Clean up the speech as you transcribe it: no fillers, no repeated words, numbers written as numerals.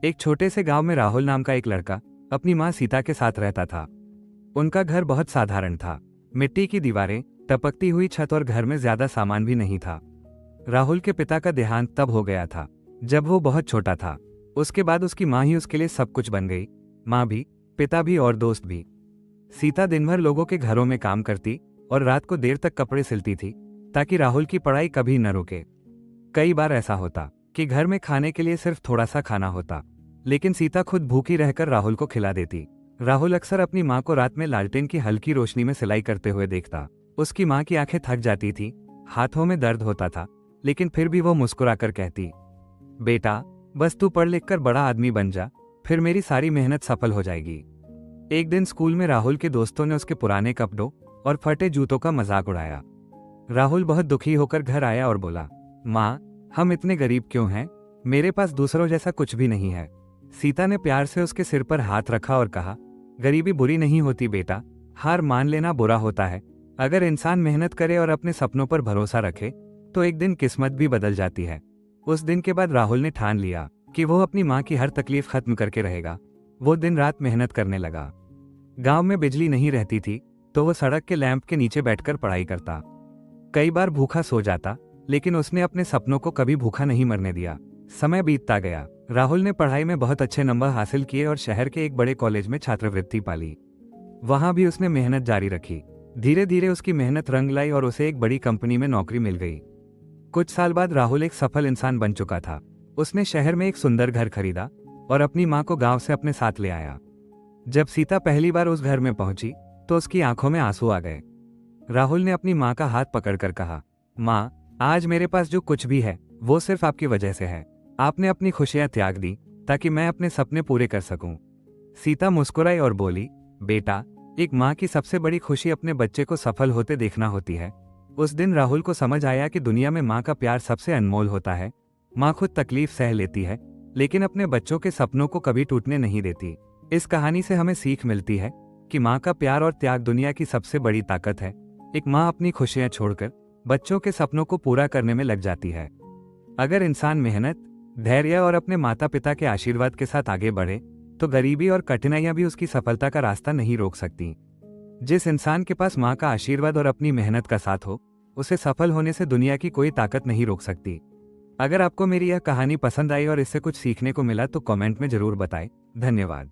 एक छोटे से गांव में राहुल नाम का एक लड़का अपनी माँ सीता के साथ रहता था। उनका घर बहुत साधारण था। मिट्टी की दीवारें, टपकती हुई छत और घर में ज्यादा सामान भी नहीं था। राहुल के पिता का देहांत तब हो गया था जब वो बहुत छोटा था। उसके बाद उसकी माँ ही उसके लिए सब कुछ बन गई। माँ भी, पिता भी और दोस्त भी। सीता दिन भर लोगों के घरों में काम करती और रात को देर तक कपड़े सिलती थी ताकि राहुल की पढ़ाई कभी न रुके। कई बार ऐसा होता कि घर में खाने के लिए सिर्फ थोड़ा सा खाना होता, लेकिन सीता खुद भूखी रहकर राहुल को खिला देती। राहुल अक्सर अपनी माँ को रात में लालटेन की हल्की रोशनी में सिलाई करते हुए देखता। उसकी माँ की आंखें थक जाती थी, हाथों में दर्द होता था, लेकिन फिर भी वो मुस्कुराकर कहती, बेटा बस तू पढ़ लिख कर बड़ा आदमी बन जा, फिर मेरी सारी मेहनत सफल हो जाएगी। एक दिन स्कूल में राहुल के दोस्तों ने उसके पुराने कपड़ों और फटे जूतों का मजाक उड़ाया। राहुल बहुत दुखी होकर घर आया और बोला, माँ हम इतने गरीब क्यों हैं? मेरे पास दूसरों जैसा कुछ भी नहीं है। सीता ने प्यार से उसके सिर पर हाथ रखा और कहा, गरीबी बुरी नहीं होती बेटा, हार मान लेना बुरा होता है। अगर इंसान मेहनत करे और अपने सपनों पर भरोसा रखे तो एक दिन किस्मत भी बदल जाती है। उस दिन के बाद राहुल ने ठान लिया कि वो अपनी माँ की हर तकलीफ खत्म करके रहेगा। वो दिन रात मेहनत करने लगा। गांव में बिजली नहीं रहती थी तो वो सड़क के लैंप के नीचे बैठकर पढ़ाई करता। कई बार भूखा सो जाता, लेकिन उसने अपने सपनों को कभी भूखा नहीं मरने दिया। समय बीतता गया। राहुल ने पढ़ाई में बहुत अच्छे नंबर हासिल किए और शहर के एक बड़े कॉलेज में छात्रवृत्ति पाली। वहां भी उसने मेहनत जारी रखी। धीरे धीरे उसकी मेहनत रंग लाई और उसे एक बड़ी कंपनी में नौकरी मिल गई। कुछ साल बाद राहुल एक सफल इंसान बन चुका था। उसने शहर में एक सुंदर घर खरीदा और अपनी माँ को गांव से अपने साथ ले आया। जब सीता पहली बार उस घर में पहुंची तो उसकी आंखों में आंसू आ गए। राहुल ने अपनी माँ का हाथ पकड़कर कहा, माँ आज मेरे पास जो कुछ भी है वो सिर्फ आपकी वजह से है। आपने अपनी खुशियां त्याग दी ताकि मैं अपने सपने पूरे कर सकूं। सीता मुस्कुराई और बोली, बेटा एक माँ की सबसे बड़ी खुशी अपने बच्चे को सफल होते देखना होती है। उस दिन राहुल को समझ आया कि दुनिया में माँ का प्यार सबसे अनमोल होता है। माँ खुद तकलीफ सह लेती है, लेकिन अपने बच्चों के सपनों को कभी टूटने नहीं देती। इस कहानी से हमें सीख मिलती है कि माँ का प्यार और त्याग दुनिया की सबसे बड़ी ताकत है। एक माँ अपनी खुशियां छोड़कर बच्चों के सपनों को पूरा करने में लग जाती है। अगर इंसान मेहनत, धैर्य और अपने माता पिता के आशीर्वाद के साथ आगे बढ़े तो गरीबी और कठिनाइयां भी उसकी सफलता का रास्ता नहीं रोक सकती। जिस इंसान के पास माँ का आशीर्वाद और अपनी मेहनत का साथ हो, उसे सफल होने से दुनिया की कोई ताकत नहीं रोक सकती। अगर आपको मेरी यह कहानी पसंद आई और इससे कुछ सीखने को मिला तो कमेंट में जरूर बताएं। धन्यवाद।